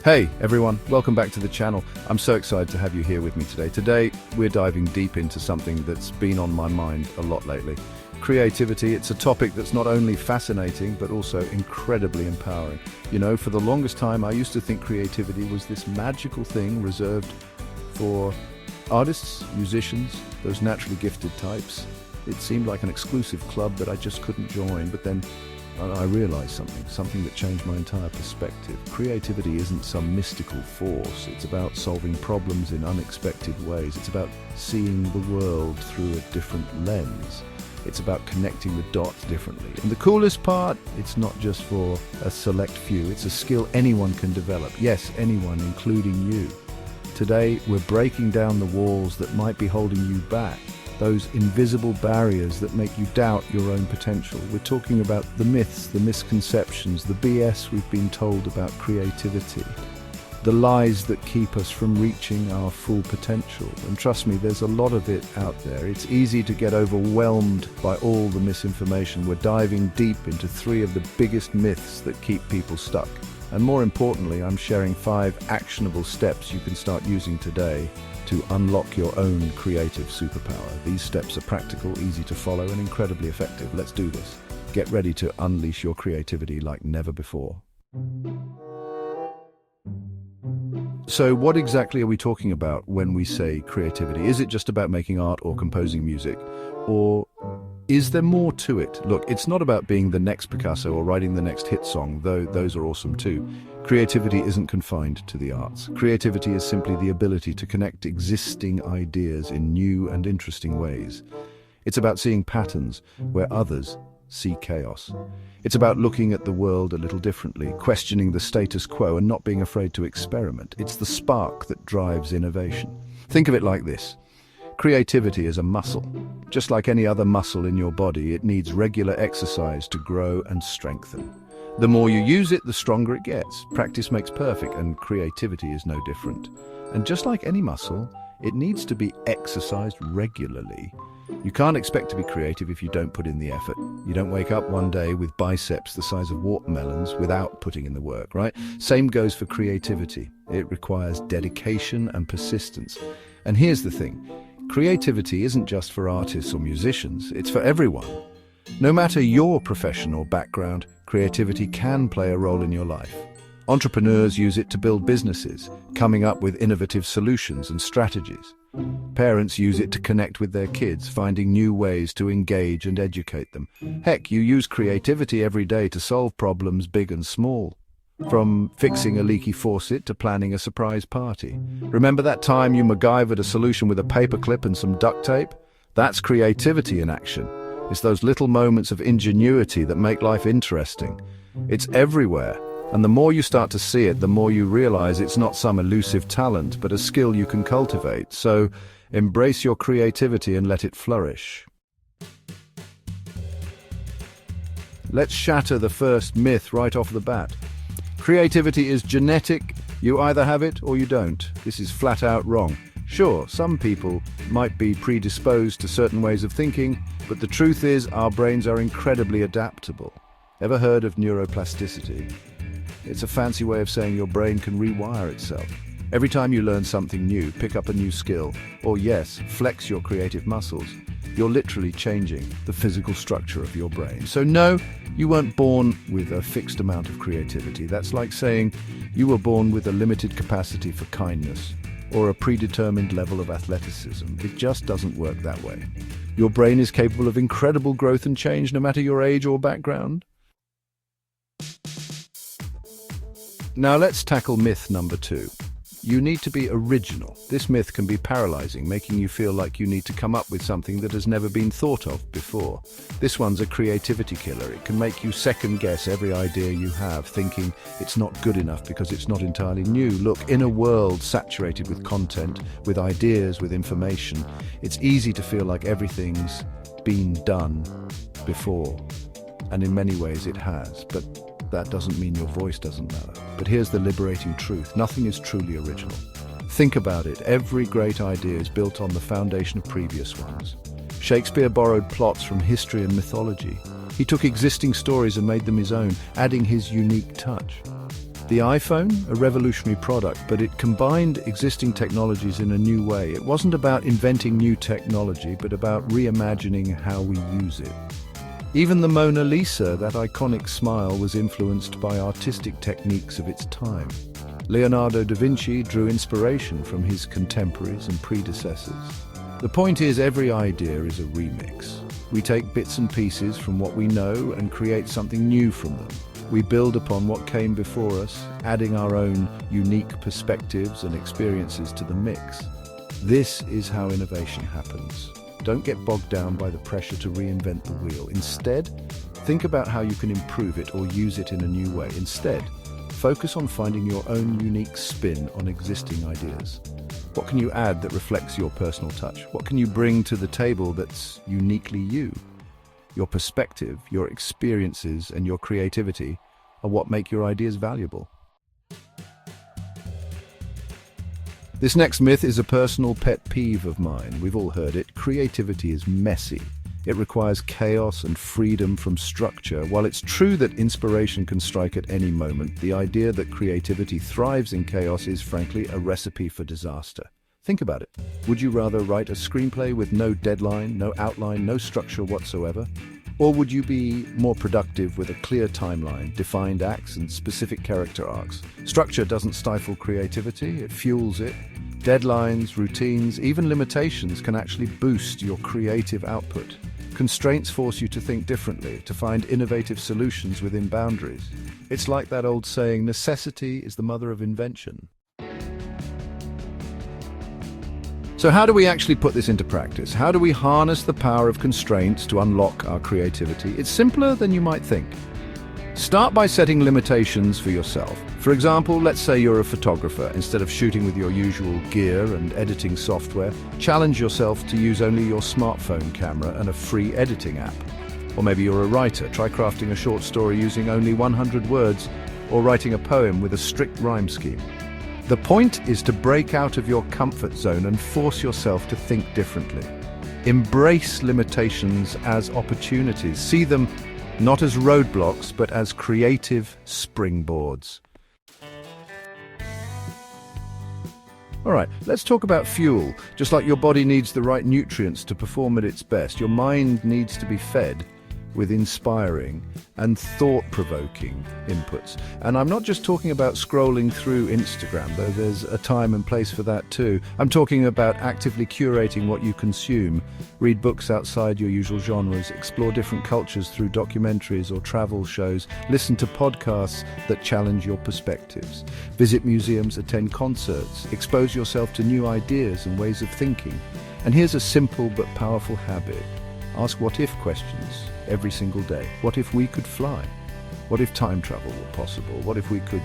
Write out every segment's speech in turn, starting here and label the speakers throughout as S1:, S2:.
S1: Hey everyone, welcome back to the channel. I'm so excited to have you here with me today. Today, we're diving deep into something that's been on my mind a lot lately. Creativity. It's a topic that's not only fascinating, but also incredibly empowering. You know, for the longest time, I used to think creativity was this magical thing reserved for artists, musicians, those naturally gifted types. It seemed like an exclusive club that I just couldn't join, but then I realized something that changed my entire perspective. Creativity isn't some mystical force. It's about solving problems in unexpected ways. It's about seeing the world through a different lens. It's about connecting the dots differently. And the coolest part, it's not just for a select few. It's a skill anyone can develop. Yes, anyone, including you. Today, we're breaking down the walls that might be holding you back. Those invisible barriers that make you doubt your own potential. We're talking about the myths, the misconceptions, the BS we've been told about creativity, the lies that keep us from reaching our full potential. And trust me, there's a lot of it out there. It's easy to get overwhelmed by all the misinformation. We're diving deep into 3 of the biggest myths that keep people stuck. And more importantly, I'm sharing 5 actionable steps you can start using today to unlock your own creative superpower. These steps are practical, easy to follow, and incredibly effective. Let's do this. Get ready to unleash your creativity like never before. So what exactly are we talking about when we say creativity? Is it just about making art or composing music? Or is there more to it? Look, it's not about being the next Picasso or writing the next hit song, though those are awesome too. Creativity isn't confined to the arts. Creativity is simply the ability to connect existing ideas in new and interesting ways. It's about seeing patterns where others see chaos. It's about looking at the world a little differently, questioning the status quo and not being afraid to experiment. It's the spark that drives innovation. Think of it like this. Creativity is a muscle. Just like any other muscle in your body, it needs regular exercise to grow and strengthen. The more you use it, the stronger it gets. Practice makes perfect, and creativity is no different. And just like any muscle, it needs to be exercised regularly. You can't expect to be creative if you don't put in the effort. You don't wake up one day with biceps the size of watermelons without putting in the work, right? Same goes for creativity. It requires dedication and persistence. And here's the thing. Creativity isn't just for artists or musicians, it's for everyone. No matter your profession or background, creativity can play a role in your life. Entrepreneurs use it to build businesses, coming up with innovative solutions and strategies. Parents use it to connect with their kids, finding new ways to engage and educate them. Heck, you use creativity every day to solve problems big and small. From fixing a leaky faucet to planning a surprise party. Remember that time you MacGyvered a solution with a paperclip and some duct tape? That's creativity in action. It's those little moments of ingenuity that make life interesting. It's everywhere, and the more you start to see it, the more you realize it's not some elusive talent, but a skill you can cultivate. So, embrace your creativity and let it flourish. Let's shatter the first myth right off the bat. Creativity is genetic. You either have it or you don't. This is flat out wrong. Sure, some people might be predisposed to certain ways of thinking, but the truth is our brains are incredibly adaptable. Ever heard of neuroplasticity? It's a fancy way of saying your brain can rewire itself. Every time you learn something new, pick up a new skill, or yes, flex your creative muscles, you're literally changing the physical structure of your brain. So no, you weren't born with a fixed amount of creativity. That's like saying you were born with a limited capacity for kindness or a predetermined level of athleticism. It just doesn't work that way. Your brain is capable of incredible growth and change no matter your age or background. Now let's tackle myth number 2. You need to be original. This myth can be paralyzing, making you feel like you need to come up with something that has never been thought of before. This one's a creativity killer. It can make you second-guess every idea you have, thinking it's not good enough because it's not entirely new. Look, in a world saturated with content, with ideas, with information, it's easy to feel like everything's been done before. And in many ways it has, but that doesn't mean your voice doesn't matter. But here's the liberating truth. Nothing is truly original. Think about it. Every great idea is built on the foundation of previous ones. Shakespeare borrowed plots from history and mythology. He took existing stories and made them his own, adding his unique touch. The iPhone, a revolutionary product, but it combined existing technologies in a new way. It wasn't about inventing new technology, but about reimagining how we use it. Even the Mona Lisa, that iconic smile, was influenced by artistic techniques of its time. Leonardo da Vinci drew inspiration from his contemporaries and predecessors. The point is, every idea is a remix. We take bits and pieces from what we know and create something new from them. We build upon what came before us, adding our own unique perspectives and experiences to the mix. This is how innovation happens. Don't get bogged down by the pressure to reinvent the wheel. Instead, think about how you can improve it or use it in a new way. Instead, focus on finding your own unique spin on existing ideas. What can you add that reflects your personal touch? What can you bring to the table that's uniquely you? Your perspective, your experiences, and your creativity are what make your ideas valuable. This next myth is a personal pet peeve of mine. We've all heard it. Creativity is messy. It requires chaos and freedom from structure. While it's true that inspiration can strike at any moment, the idea that creativity thrives in chaos is, frankly, a recipe for disaster. Think about it. Would you rather write a screenplay with no deadline, no outline, no structure whatsoever? Or would you be more productive with a clear timeline, defined acts, and specific character arcs? Structure doesn't stifle creativity, it fuels it. Deadlines, routines, even limitations can actually boost your creative output. Constraints force you to think differently, to find innovative solutions within boundaries. It's like that old saying, necessity is the mother of invention. So how do we actually put this into practice? How do we harness the power of constraints to unlock our creativity? It's simpler than you might think. Start by setting limitations for yourself. For example, let's say you're a photographer. Instead of shooting with your usual gear and editing software, challenge yourself to use only your smartphone camera and a free editing app. Or maybe you're a writer. Try crafting a short story using only 100 words, or writing a poem with a strict rhyme scheme. The point is to break out of your comfort zone and force yourself to think differently. Embrace limitations as opportunities. See them not as roadblocks, but as creative springboards. All right, let's talk about fuel. Just like your body needs the right nutrients to perform at its best, your mind needs to be fed with inspiring and thought-provoking inputs. And I'm not just talking about scrolling through Instagram, though there's a time and place for that too. I'm talking about actively curating what you consume. Read books outside your usual genres, explore different cultures through documentaries or travel shows, listen to podcasts that challenge your perspectives. Visit museums, attend concerts, expose yourself to new ideas and ways of thinking. And here's a simple but powerful habit. Ask what-if questions every single day. What if we could fly? What if time travel were possible? What if we could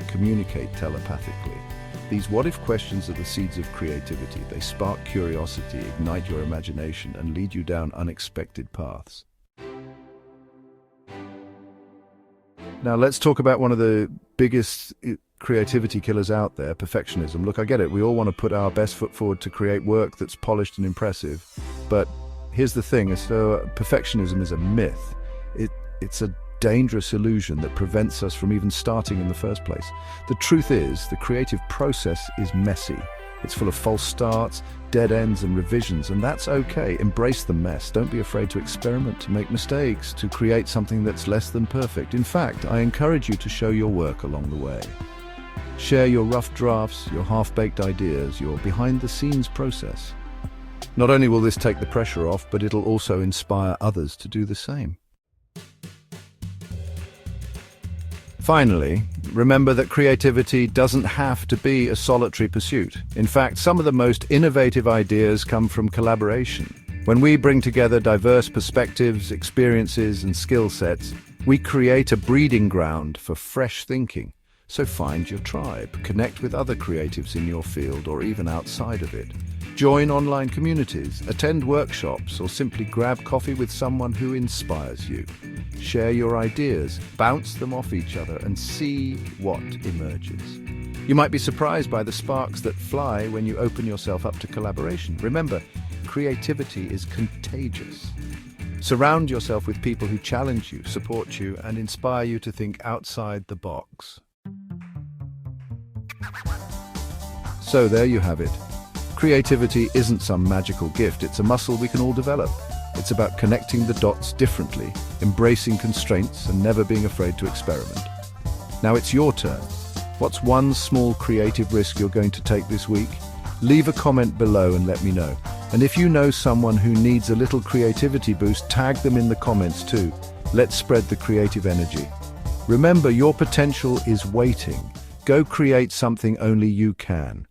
S1: communicate telepathically? These what-if questions are the seeds of creativity. They spark curiosity, ignite your imagination, and lead you down unexpected paths. Now let's talk about one of the biggest creativity killers out there, perfectionism. Look, I get it. We all want to put our best foot forward to create work that's polished and impressive, but here's the thing, perfectionism is a myth. It's a dangerous illusion that prevents us from even starting in the first place. The truth is, the creative process is messy. It's full of false starts, dead ends, and revisions, and that's okay. Embrace the mess. Don't be afraid to experiment, to make mistakes, to create something that's less than perfect. In fact, I encourage you to show your work along the way. Share your rough drafts, your half-baked ideas, your behind-the-scenes process. Not only will this take the pressure off, but it'll also inspire others to do the same. Finally, remember that creativity doesn't have to be a solitary pursuit. In fact, some of the most innovative ideas come from collaboration. When we bring together diverse perspectives, experiences, and skill sets, we create a breeding ground for fresh thinking. So find your tribe, connect with other creatives in your field or even outside of it. Join online communities, attend workshops, or simply grab coffee with someone who inspires you. Share your ideas, bounce them off each other, and see what emerges. You might be surprised by the sparks that fly when you open yourself up to collaboration. Remember, creativity is contagious. Surround yourself with people who challenge you, support you, and inspire you to think outside the box. So there you have it. Creativity isn't some magical gift, it's a muscle we can all develop. It's about connecting the dots differently, embracing constraints, and never being afraid to experiment. Now it's your turn. What's one small creative risk you're going to take this week? Leave a comment below and let me know. And if you know someone who needs a little creativity boost, tag them in the comments too. Let's spread the creative energy. Remember, your potential is waiting. Go create something only you can.